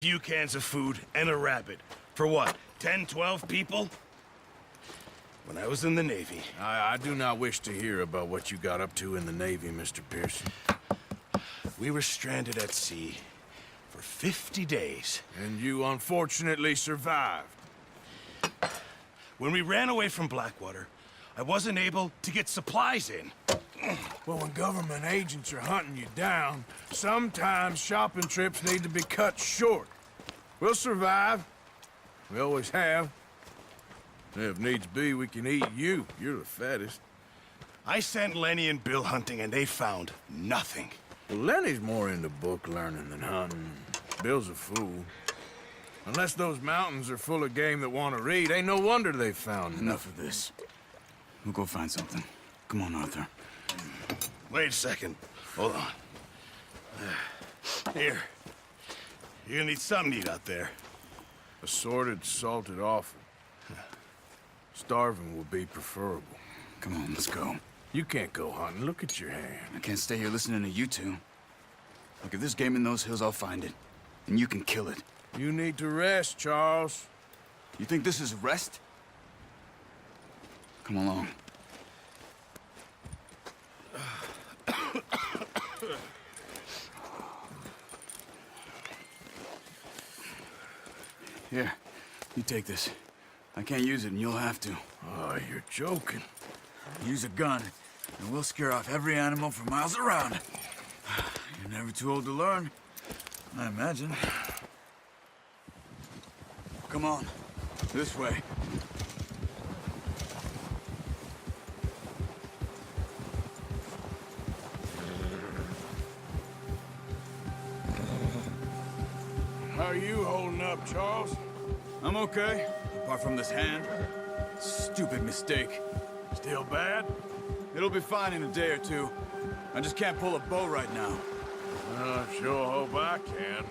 few cans of food, and a rabbit. For what, 10, 12 people? When I was in the Navy... I do not wish to hear about what you got up to in the Navy, Mr. Pearson. We were stranded at sea for 50 days. And you unfortunately survived. When we ran away from Blackwater, I wasn't able to get supplies in. Well, when government agents are hunting you down, sometimes shopping trips need to be cut short. We'll survive. We always have. If needs be, we can eat you. You're the fattest. I sent Lenny and Bill hunting, and they found nothing. Well, Lenny's more into book learning than hunting. Bill's a fool. Unless those mountains are full of game that want to read, ain't no wonder they found Enough of this. We'll go find something. Come on, Arthur. Wait a second. Hold on. Here. You're gonna need something to eat out there. Assorted, salted offal. Starving will be preferable. Come on, let's go. You can't go hunting. Look at your hand. I can't stay here listening to you two. Look, if there's game in those hills, I'll find it. And you can kill it. You need to rest, Charles. You think this is rest? Come along. Here, you take this. I can't use it, and you'll have to. Oh, you're joking. Use a gun, and we'll scare off every animal for miles around. You're never too old to learn, I imagine. Come on, this way. How are you holding up, Charles? I'm okay, apart from this hand. Stupid mistake. Still bad? It'll be fine in a day or two. I just can't pull a bow right now. I sure hope I can.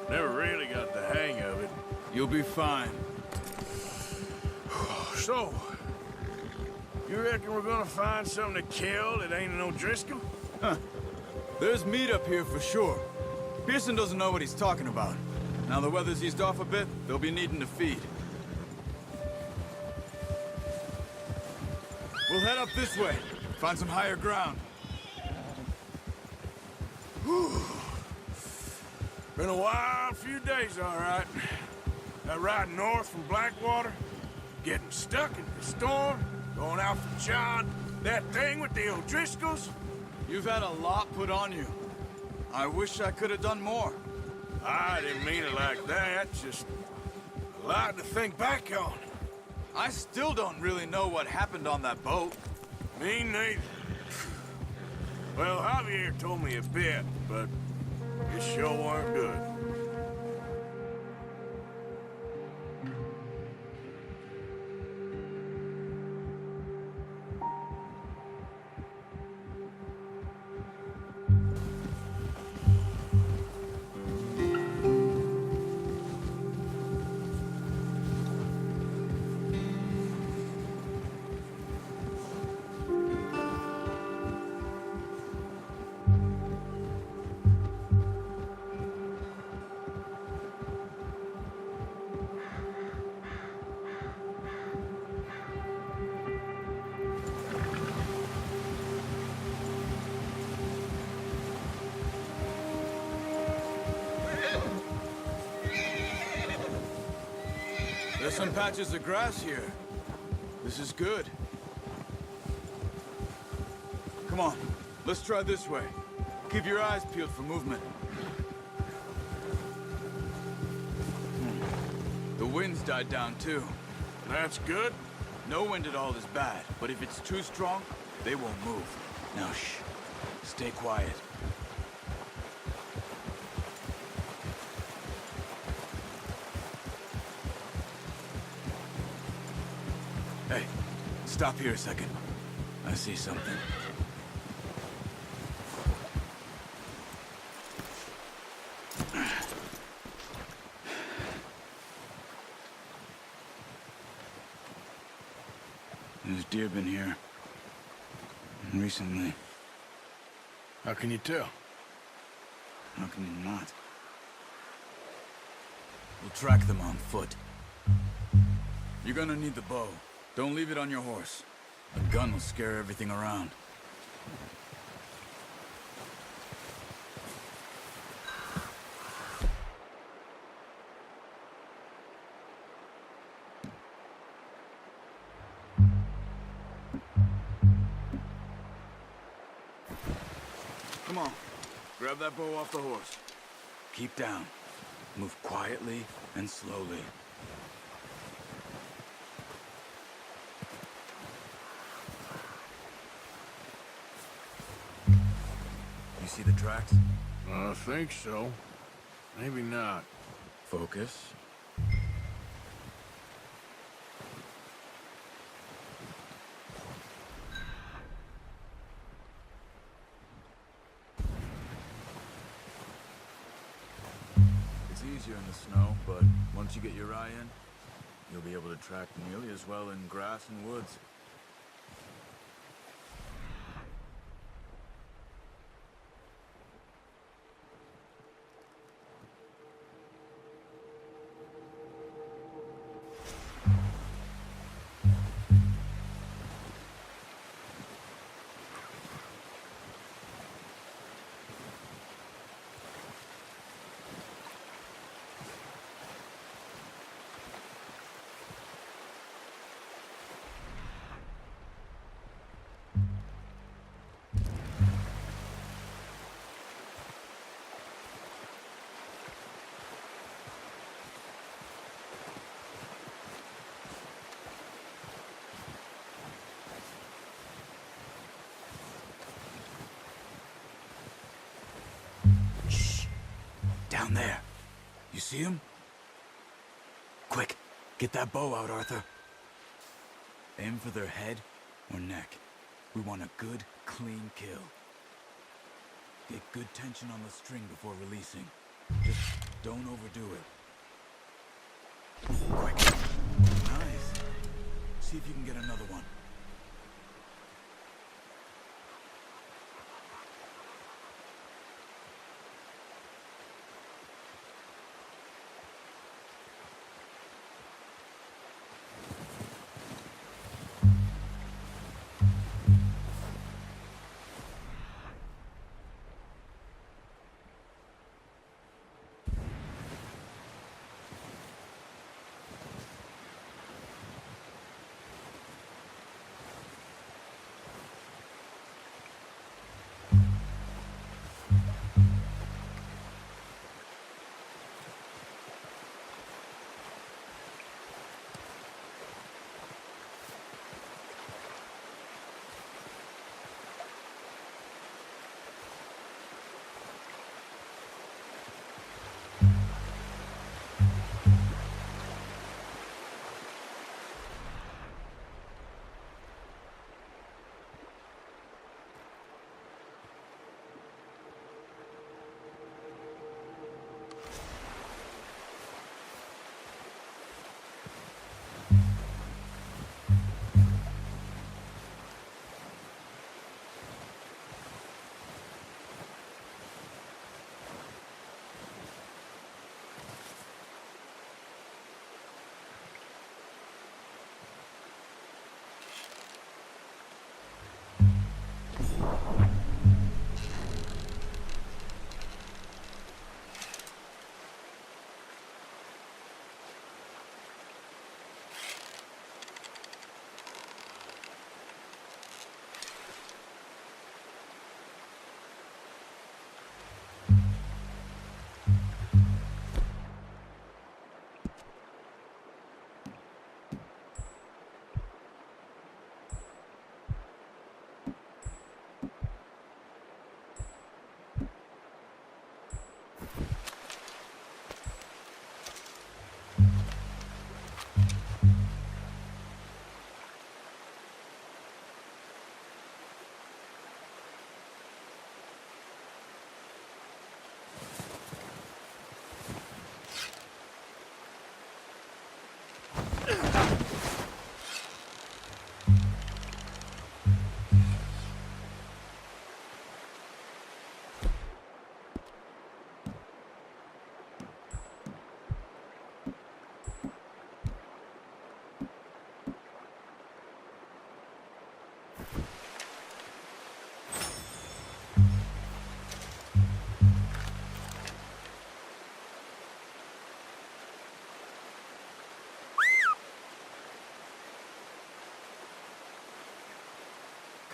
Never really got the hang of it. You'll be fine. So, you reckon we're gonna find something to kill that ain't no Driscoll? Huh. There's meat up here for sure. Pearson doesn't know what he's talking about. Now the weather's eased off a bit, they'll be needing to feed. We'll head up this way. Find some higher ground. Whew. Been a wild few days, all right. That ride north from Blackwater, getting stuck in the storm, going out for John, that thing with the O'Driscolls. You've had a lot put on you. I wish I could have done more. I didn't mean it like that, just a lot to think back on. I still don't really know what happened on that boat. Me neither. Well, Javier told me a bit, but it sure weren't good. There's some patches of grass here. This is good. Come on, let's try this way. Keep your eyes peeled for movement. The wind's died down too. That's good. No wind at all is bad, but if it's too strong, they won't move. Now shh, stay quiet. Hey, stop here a second. I see something. There's deer been here. Recently. How can you tell? How can you not? We'll track them on foot. You're gonna need the bow. Don't leave it on your horse. A gun will scare everything around. Come on. Grab that bow off the horse. Keep down. Move quietly and slowly. You see the tracks? I think so. Maybe not. Focus. It's easier in the snow, but once you get your eye in, you'll be able to track nearly as well in grass and woods. Down there. You see him? Quick, get that bow out, Arthur. Aim for their head or neck. We want a good, clean kill. Get good tension on the string before releasing. Just don't overdo it. Quick. Nice. See if you can get another one.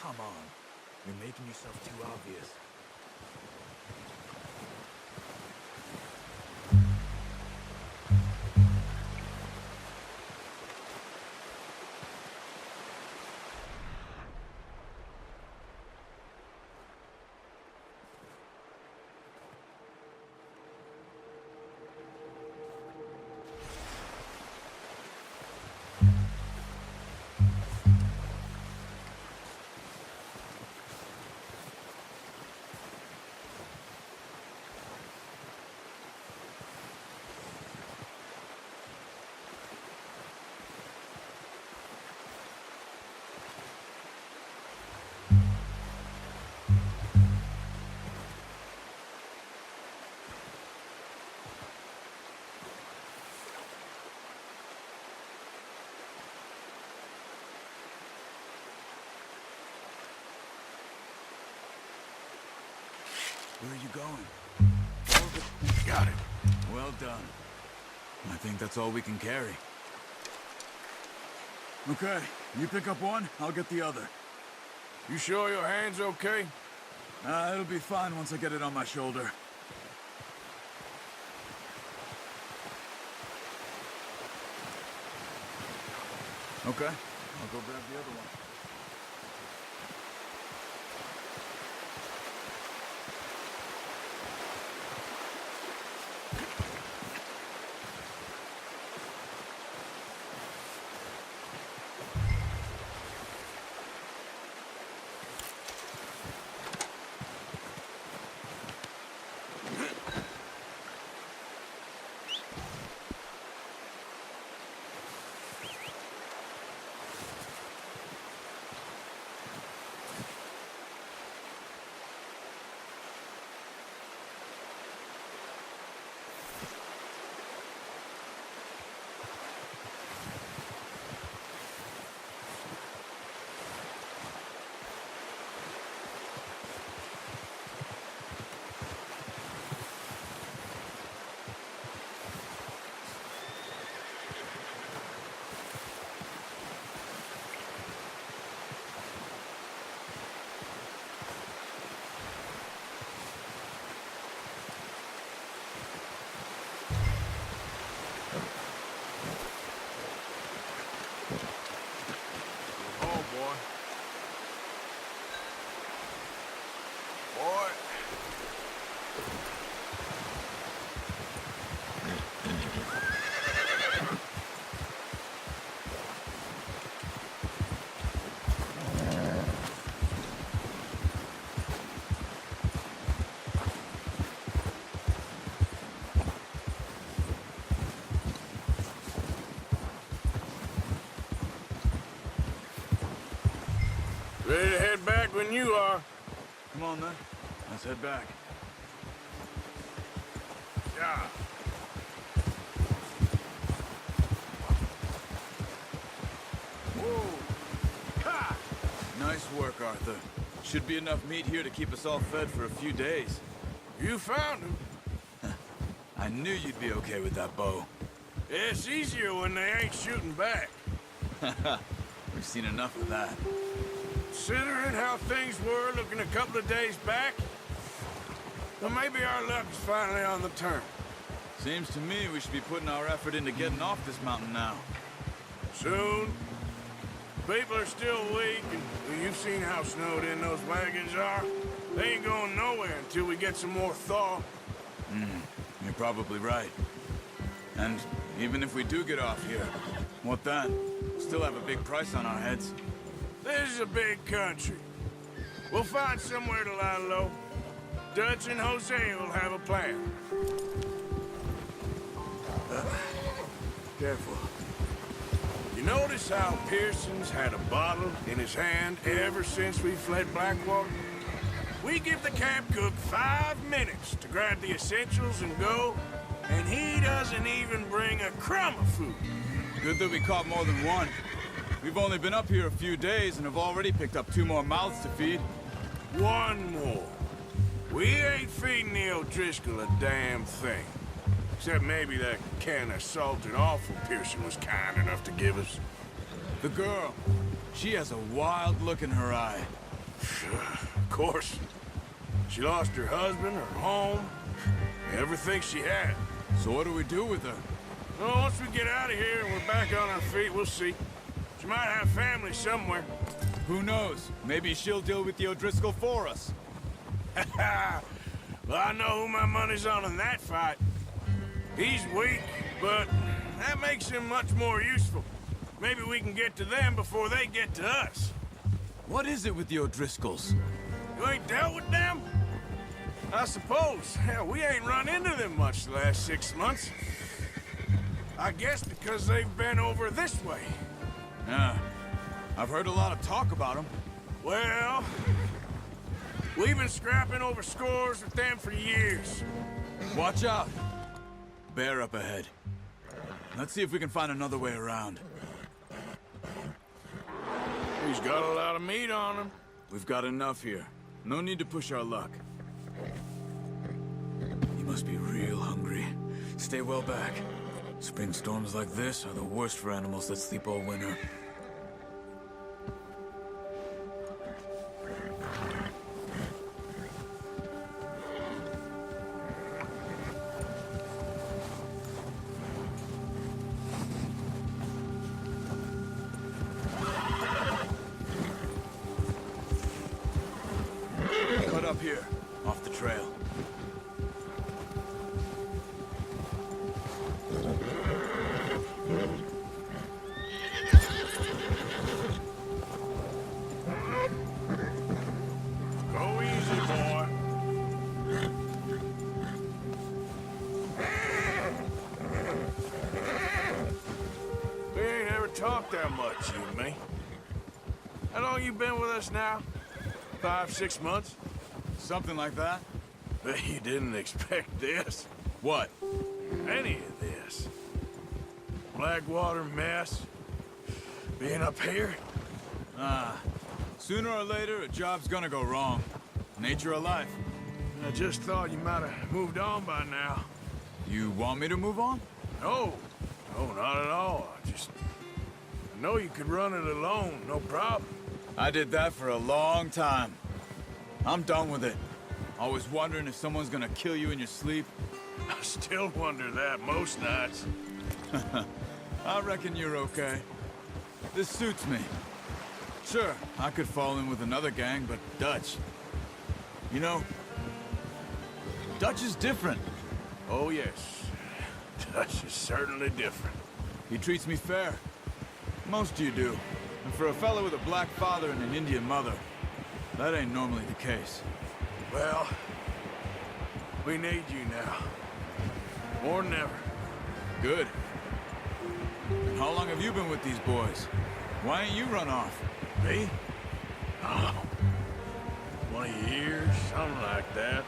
come on. You're making yourself too obvious. Where are you going? Got it. Well done. I think that's all we can carry. Okay, you pick up one, I'll get the other. You sure your hand's okay? It'll be fine once I get it on my shoulder. Okay, I'll go grab the other one. Oh, boy. Boy. Ready to head back when you are. Come on then, let's head back. Yeah. Whoa. Ha! Nice work, Arthur. Should be enough meat here to keep us all fed for a few days. You found him. I knew you'd be okay with that bow. It's easier when they ain't shooting back. We've seen enough of that. Considering how things were looking a couple of days back, well, maybe our luck's finally on the turn. Seems to me we should be putting our effort into getting off this mountain now. Soon. People are still weak, and well, you've seen how snowed in those wagons are. They ain't going nowhere until we get some more thaw. You're probably right. And even if we do get off here, what then? Still have a big price on our heads. This is a big country. We'll find somewhere to lie low. Dutch and Jose will have a plan. Careful. You notice how Pearson's had a bottle in his hand ever since we fled Blackwater? We give the camp cook 5 minutes to grab the essentials and go, and he doesn't even bring a crumb of food. Good that we caught more than one. We've only been up here a few days and have already picked up 2 more mouths to feed. One more. We ain't feeding the O'Driscoll a damn thing. Except maybe that can of salted offal Pearson was kind enough to give us. The girl, she has a wild look in her eye. Of course. She lost her husband, her home, everything she had. So what do we do with her? Well, once we get out of here and we're back on our feet, we'll see. She might have family somewhere. Who knows? Maybe she'll deal with the O'Driscoll for us. Well, I know who my money's on in that fight. He's weak, but that makes him much more useful. Maybe we can get to them before they get to us. What is it with the O'Driscolls? You ain't dealt with them? I suppose. Hell, we ain't run into them much the last 6 months. I guess because they've been over this way. Yeah. I've heard a lot of talk about them. Well, we've been scrapping over scores with them for years. Watch out. Bear up ahead. Let's see if we can find another way around. He's got a lot of meat on him. We've got enough here. No need to push our luck. You must be real hungry. Stay well back. Spring storms like this are the worst for animals that sleep all winter. Cut up here, off the trail. Go easy, boy. We ain't ever talked that much, you and me. How long you been with us now? 5, 6 months? Something like that? Bet you didn't expect this. What? Any of this. Blackwater mess. Being up here. Sooner or later, a job's gonna go wrong. Nature of life. I just thought you might have moved on by now. You want me to move on? No. No, not at all. I know you could run it alone, no problem. I did that for a long time. I'm done with it. Always wondering if someone's gonna kill you in your sleep. I still wonder that most nights. I reckon you're okay. This suits me. Sure, I could fall in with another gang, but Dutch... You know, Dutch is different. Oh, yes. Dutch is certainly different. He treats me fair. Most of you do. And for a fellow with a black father and an Indian mother, that ain't normally the case. Well, we need you now. More than ever. Good. And how long have you been with these boys? Why ain't you run off? Me? Oh, 20 years, something like that.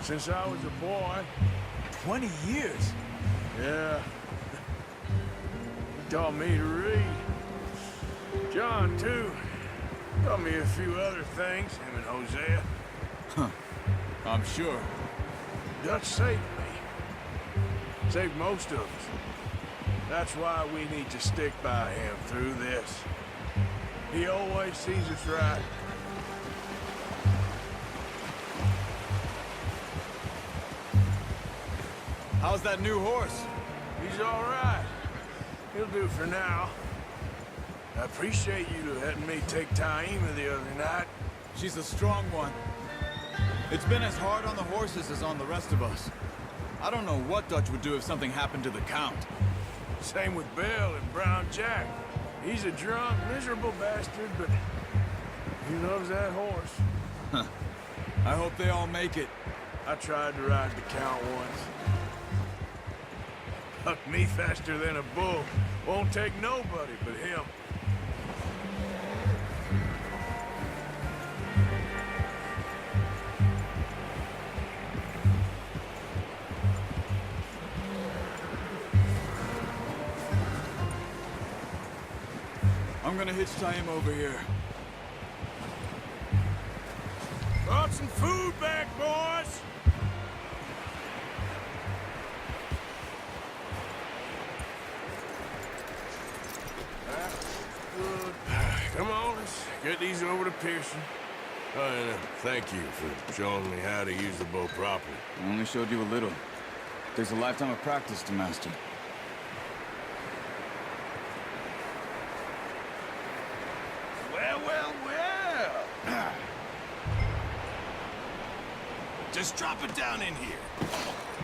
Since I was a boy. 20 years? Yeah. He taught me to read. John, too. Taught me a few other things, him and Hosea. Huh. I'm sure. Dutch saved me. Saved most of us. That's why we need to stick by him through this. He always sees us right. How's that new horse? He's all right. He'll do for now. I appreciate you letting me take Taima the other night. She's a strong one. It's been as hard on the horses as on the rest of us. I don't know what Dutch would do if something happened to the Count. Same with Bill and Brown Jack. He's a drunk, miserable bastard, but he loves that horse. Huh. I hope they all make it. I tried to ride the Count once. Hucked me faster than a bull. Won't take nobody but him. I'm gonna hitch Taima over here. Brought some food back, boys! That's good. Come on, let's get Get these over to Pearson. Oh, and thank you for showing me how to use the bow properly. I only showed you a little. Takes a lifetime of practice to master. Well, well, well. Just drop it down in here.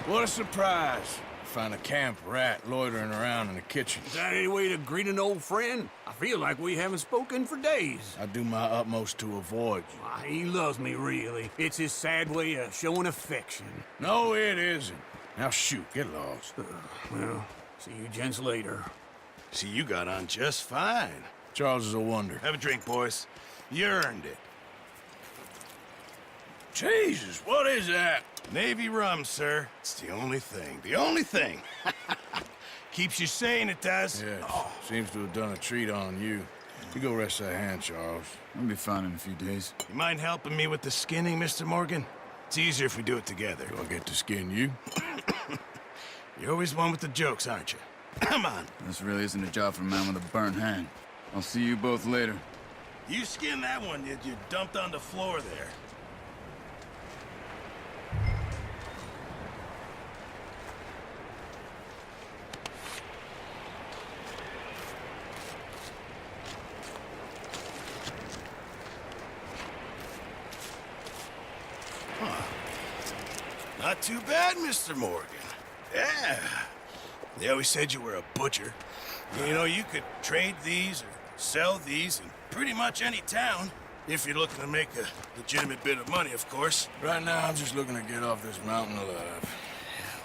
What a surprise. Find a camp rat loitering around in the kitchen. Is that any way to greet an old friend? I feel like we haven't spoken for days. I do my utmost to avoid you. Why, he loves me, really. It's his sad way of showing affection. No, it isn't. Now shoot, get lost. Well, see you gents later. See, you got on just fine. Charles is a wonder. Have a drink, boys. You earned it. Jesus, what is that? Navy rum, sir. It's the only thing. The only thing. Keeps you sane, it does. Yes, seems to have done a treat on you. You go rest that hand, Charles. I'll be fine in a few days. You mind helping me with the skinning, Mr. Morgan? It's easier if we do it together. Do I get to skin you? You're always one with the jokes, aren't you? Come on. This really isn't a job for a man with a burnt hand. I'll see you both later. You skin that one you dumped on the floor there. Not too bad, Mr. Morgan. Yeah. They always said you were a butcher. You know, you could trade these or sell these in pretty much any town. If you're looking to make a legitimate bit of money, of course. Right now, I'm just looking to get off this mountain alive.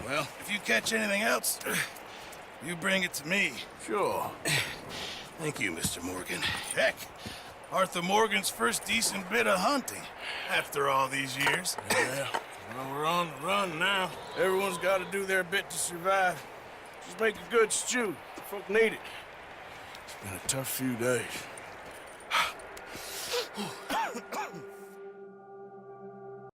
Well, if you catch anything else, you bring it to me. Sure. Thank you, Mr. Morgan. Heck, Arthur Morgan's first decent bit of hunting after all these years. Yeah. Well, we're on the run now. Everyone's got to do their bit to survive. Just make a good stew. Folk need it. It's been a tough few days.